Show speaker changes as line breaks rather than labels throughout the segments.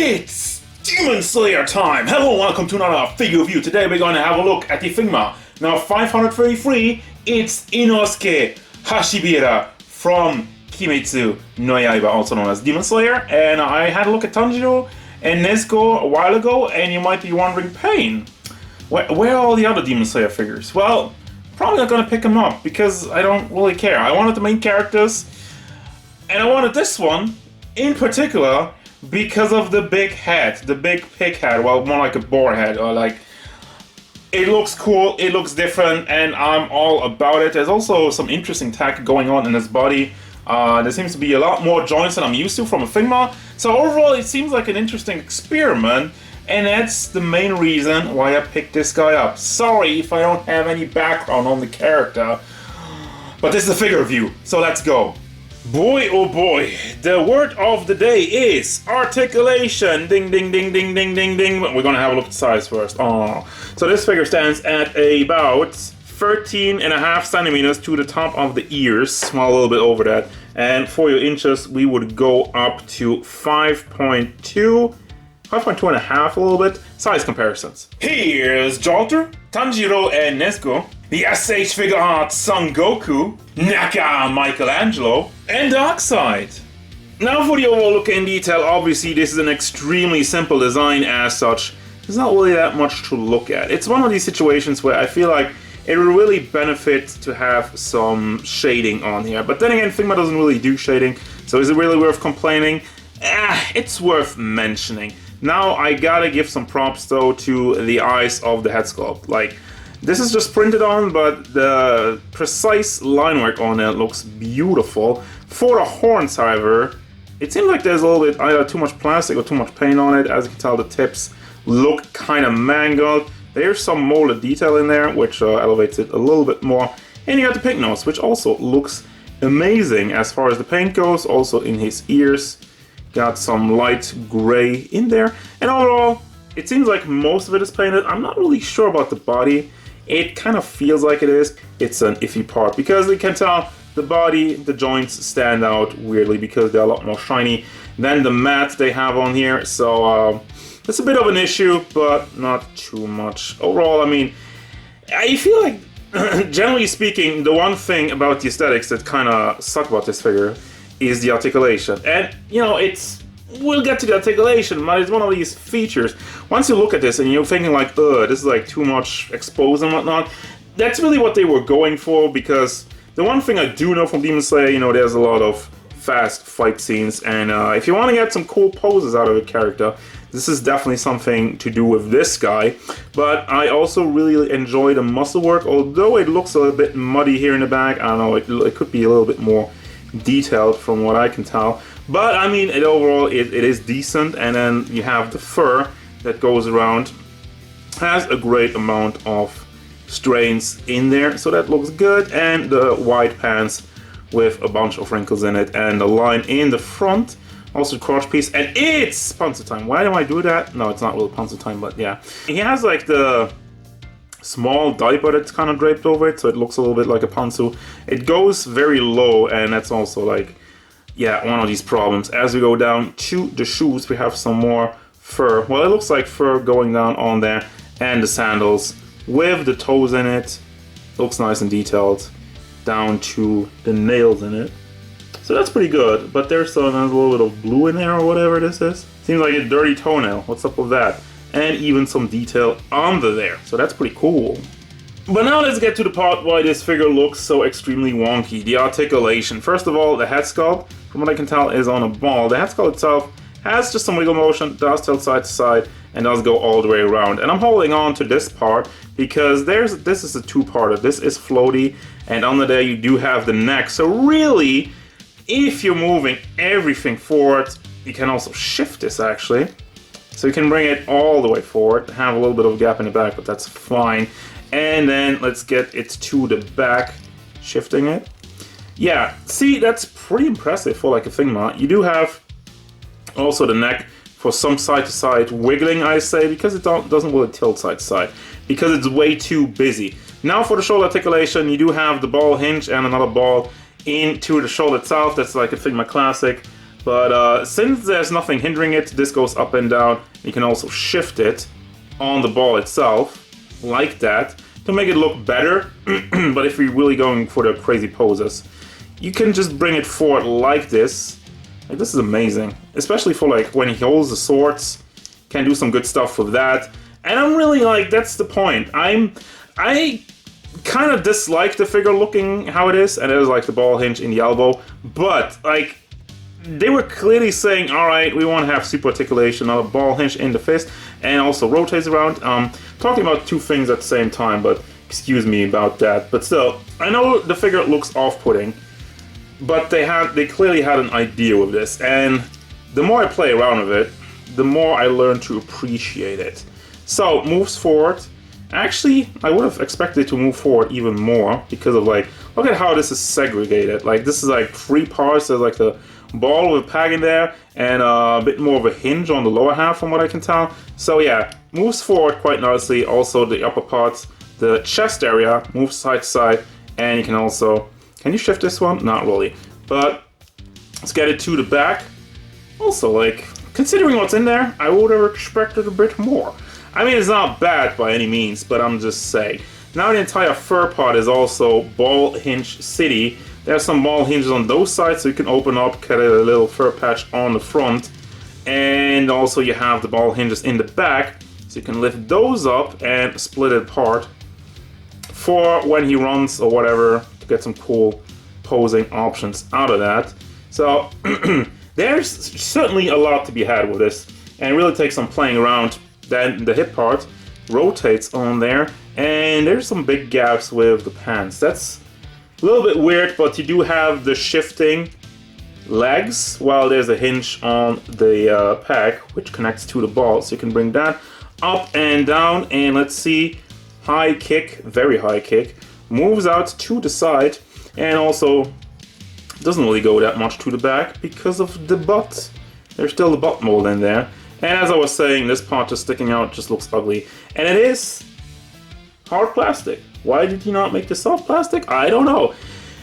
It's Demon Slayer time! Hello, welcome to another figure review. Today we're going to have a look at the figma. Now 533, it's Inosuke Hashibira from Kimetsu No Yaiba, also known as Demon Slayer. And I had a look at Tanjiro and Nezuko a while ago, and you might be wondering, Payne, where are all the other Demon Slayer figures? Well, probably not going to pick them up because I don't really care. I wanted the main characters, and I wanted this one in particular because of the big head, the big pig head, well, more like a boar head, or like, it looks cool, it looks different, and I'm all about it. There's also some interesting tech going on in his body. There seems to be a lot more joints than I'm used to from a figma. So overall, it seems like an interesting experiment, and that's the main reason why I picked this guy up. Sorry if I don't have any background on the character, but this is a figure review, so let's go. Boy, oh boy, the word of the day is articulation. Ding, ding, ding, ding, ding, ding, ding. We're gonna have a look at the size first. Oh, so this figure stands at about 13.5 centimeters to the top of the ears, well, a little bit over that. And for your inches, we would go up to 5.2 and a half, a little bit. Size comparisons. Here's Jalter, Tanjiro, and Nezuko. The SH Figure Art Son Goku, Naka Michelangelo, and Darkseid. Now for the overall look in detail, obviously this is an extremely simple design as such. There's not really that much to look at. It's one of these situations where I feel like it would really benefit to have some shading on here. But then again, Figma doesn't really do shading, so is it really worth complaining? It's worth mentioning. Now I gotta give some props though to the eyes of the head sculpt. Like, this is just printed on, but the precise line work on it looks beautiful. For the horns, however, it seems like there's a little bit either too much plastic or too much paint on it. As you can tell, the tips look kind of mangled. There's some molded detail in there, which elevates it a little bit more. And you got the pink nose, which also looks amazing as far as the paint goes. Also in his ears, got some light gray in there. And overall, it seems like most of it is painted. I'm not really sure about the body. It kind of feels like it is. It's an iffy part because you can tell the body, the joints stand out weirdly because they're a lot more shiny than the matte they have on here. So it's a bit of an issue, but not too much. Overall, I mean, I feel like, generally speaking, the one thing about the aesthetics that kind of suck about this figure is the articulation. And, you know, we'll get to the articulation, but it's one of these features. Once you look at this and you're thinking like, ugh, this is like too much exposed and whatnot, that's really what they were going for, because the one thing I do know from Demon Slayer, you know, there's a lot of fast fight scenes, and if you want to get some cool poses out of a character, this is definitely something to do with this guy. But I also really enjoy the muscle work, although it looks a little bit muddy here in the back. I don't know, it could be a little bit more detailed from what I can tell. But I mean, overall it is decent, and then you have the fur that goes around, has a great amount of strains in there, so that looks good. And the white pants with a bunch of wrinkles in it, and the line in the front, also crotch piece, and it's panzer time. Why do I do that? No, it's not really panzer time, but yeah. He has like the small diaper that's kind of draped over it, so it looks a little bit like a pantsu. It goes very low, and that's also like, yeah, one of these problems. As we go down to the shoes, we have some more fur. Well, it looks like fur going down on there, and the sandals with the toes in it. Looks nice and detailed down to the nails in it. So that's pretty good, but there's a little bit of blue in there or whatever this is. Seems like a dirty toenail. What's up with that? And even some detail under there. So that's pretty cool. But now let's get to the part why this figure looks so extremely wonky. The articulation. First of all, the head sculpt, from what I can tell, is on a ball. The head sculpt itself has just some wiggle motion, does tilt side to side, and does go all the way around. And I'm holding on to this part because this is a two-parter. This is floaty, and under there you do have the neck. So really, if you're moving everything forward, you can also shift this actually. So you can bring it all the way forward, have a little bit of a gap in the back, but that's fine. And then let's get it to the back, shifting it. Yeah, see, that's pretty impressive for like a figma. You do have also the neck for some side to side wiggling, I say, because it doesn't really tilt side to side, because it's way too busy. Now for the shoulder articulation, you do have the ball hinge and another ball into the shoulder itself. That's like a Figma classic. But since there's nothing hindering it, this goes up and down. You can also shift it on the ball itself, like that, to make it look better. But if you're really going for the crazy poses, you can just bring it forward like this. Like, this is amazing, especially for like when he holds the swords. Can do some good stuff with that. And I'm really like, that's the point. I kind of dislike the figure looking how it is, and it is like the ball hinge in the elbow. But like, they were clearly saying, all right, we want to have super articulation, a ball hinge in the fist, and also rotates around. Talking about two things at the same time, but excuse me about that. But still, I know the figure looks off-putting, but they clearly had an idea with this, and the more I play around with it, the more I learn to appreciate it. So, moves forward. Actually, I would have expected to move forward even more because of like, look at how this is segregated. Like, this is like 3 parts. There's like the ball with a peg in there and a bit more of a hinge on the lower half from what I can tell. So yeah, moves forward quite nicely. Also the upper parts, the chest area moves side to side, and you can also, can you shift this one? Not really, but let's get it to the back. Also, like, considering what's in there, I would have expected a bit more. I mean, it's not bad by any means, but I'm just saying. Now the entire fur part is also ball hinge city. There's some ball hinges on those sides, so you can open up, get a little fur patch on the front. And also you have the ball hinges in the back, so you can lift those up and split it apart for when he runs or whatever, to get some cool posing options out of that. So there's certainly a lot to be had with this, and it really takes some playing around. Then the hip part rotates on there, and there's some big gaps with the pants. That's a little bit weird, but you do have the shifting legs while there's a hinge on the peg, which connects to the ball, so you can bring that up and down. And let's see, high kick, very high kick, moves out to the side, and also doesn't really go that much to the back because of the butt. There's still the butt mold in there. And as I was saying, this part just sticking out just looks ugly. And it is hard plastic. Why did he not make the soft plastic? I don't know.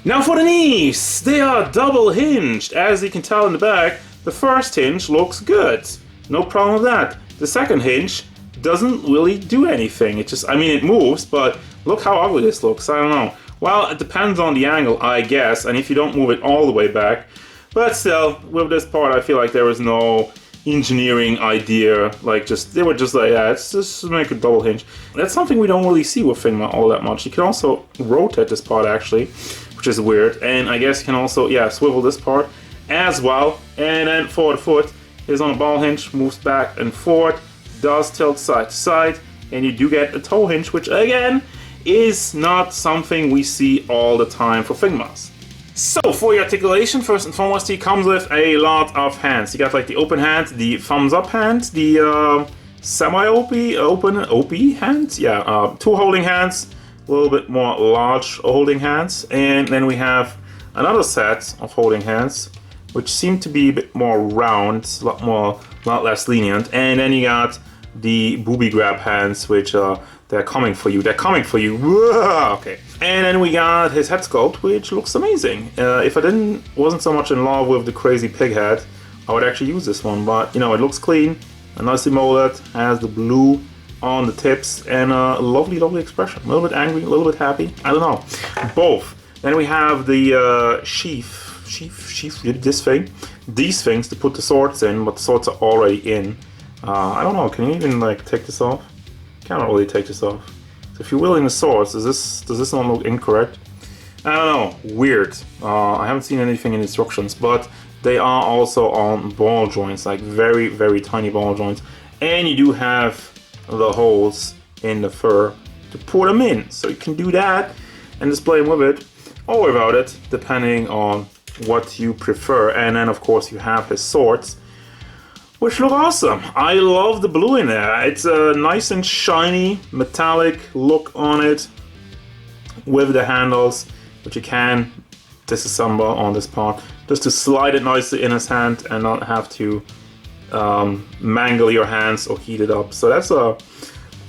Now for the knees, they are double hinged. As you can tell in the back, the first hinge looks good. No problem with that. The second hinge doesn't really do anything. It just, I mean, it moves, but look how ugly this looks. I don't know. Well, it depends on the angle, I guess, and if you don't move it all the way back. But still, with this part, I feel like there was no engineering idea, like they were just like, yeah, let's just make a double hinge. That's something we don't really see with Figma all that much. You can also rotate this part actually, which is weird, and I guess you can also, yeah, swivel this part as well. And then forward foot is on a ball hinge, moves back and forward, does tilt side to side, and you do get a toe hinge, which again is not something we see all the time for Figmas. So for your articulation, first and foremost, he comes with a lot of hands. You got like the open hand, the thumbs up hand, the semi-open OP hand, yeah, 2 holding hands, a little bit more large holding hands, and then we have another set of holding hands, which seem to be a bit more round, a lot less lenient, and then you got the booby grab hands, which they're coming for you. They're coming for you. Whoa, okay. And then we got his head sculpt, which looks amazing. If I wasn't so much in love with the crazy pig head, I would actually use this one. But you know, it looks clean, nicely molded, has the blue on the tips, and a lovely, lovely expression. A little bit angry, a little bit happy. I don't know. Both. Then we have the sheath, this thing. These things to put the swords in, but the swords are already in. I don't know. Can you even like take this off? Can't really take this off. So if you're wielding the swords, does this not look incorrect? I don't know. Weird. I haven't seen anything in instructions, but they are also on ball joints, like very, very tiny ball joints. And you do have the holes in the fur to put them in. So you can do that and display them with it or without it, depending on what you prefer. And then of course you have his swords, which look awesome. I love the blue in there. It's a nice and shiny metallic look on it with the handles, which you can disassemble on this part just to slide it nicely in his hand and not have to mangle your hands or heat it up. So that's a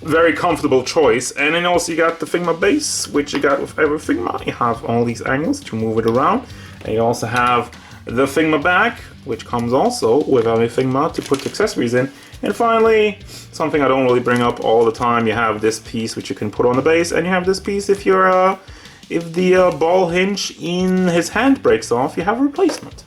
very comfortable choice. And then also you got the Figma base, which you got with every Figma. You have all these angles to move it around, and you also have the figma back, which comes also with a figma to put accessories in. And finally, something I don't really bring up all the time, you have this piece which you can put on the base, and you have this piece if you're if the ball hinge in his hand breaks off, you have a replacement.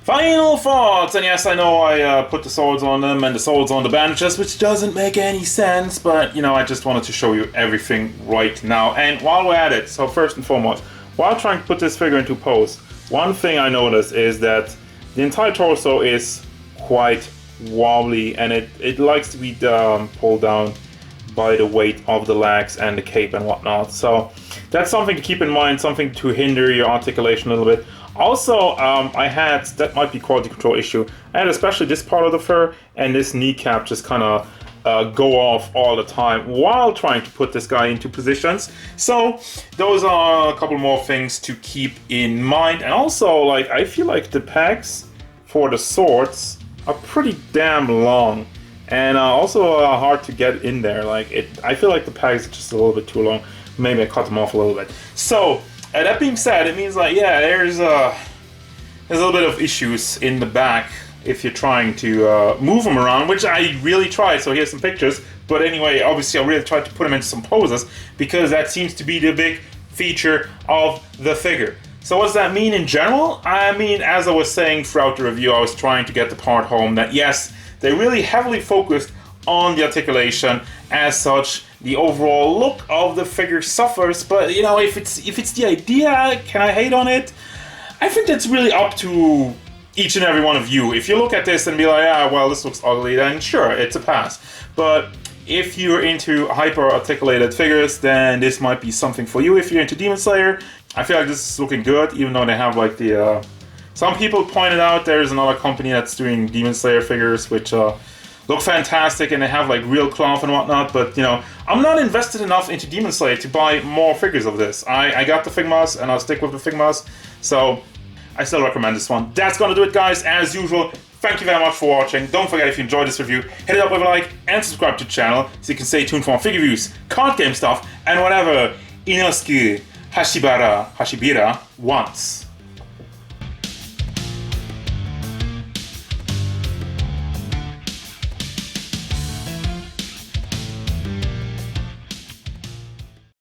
Final thoughts, and yes, I know I put the swords on them and the swords on the bandages, which doesn't make any sense, but you know, I just wanted to show you everything right now. And while we're at it, so first and foremost, while trying to put this figure into pose, one thing I noticed is that the entire torso is quite wobbly, and it likes to be pulled down by the weight of the legs and the cape and whatnot. So that's something to keep in mind, something to hinder your articulation a little bit. Also, I had, that might be quality control issue, I had especially this part of the fur and this kneecap just kind of go off all the time while trying to put this guy into positions. So those are a couple more things to keep in mind. And also, like, I feel like the pegs for the swords are pretty damn long, and also hard to get in there. Like, I feel like the pegs are just a little bit too long. Maybe I cut them off a little bit. So that being said, it means like, yeah, there's a little bit of issues in the back if you're trying to move them around, which I really tried. So here's some pictures. But anyway, obviously I really tried to put them into some poses because that seems to be the big feature of the figure. So what does that mean in general? I mean, as I was saying throughout the review, I was trying to get the part home that yes, they really heavily focused on the articulation. As such, the overall look of the figure suffers, but you know, if it's the idea, can I hate on it? I think that's really up to each and every one of you. If you look at this and be like, ah, well, this looks ugly, then sure, it's a pass. But if you're into hyper-articulated figures, then this might be something for you. If you're into Demon Slayer, I feel like this is looking good, even though they have like the... Some people pointed out there's another company that's doing Demon Slayer figures, which look fantastic, and they have like real cloth and whatnot, but you know, I'm not invested enough into Demon Slayer to buy more figures of this. I got the figmas, and I'll stick with the figmas, so I still recommend this one. That's gonna do it, guys. As usual, thank you very much for watching. Don't forget, if you enjoyed this review, hit it up with a like and subscribe to the channel so you can stay tuned for more figure reviews, card game stuff, and whatever Inosuke Hashibara wants.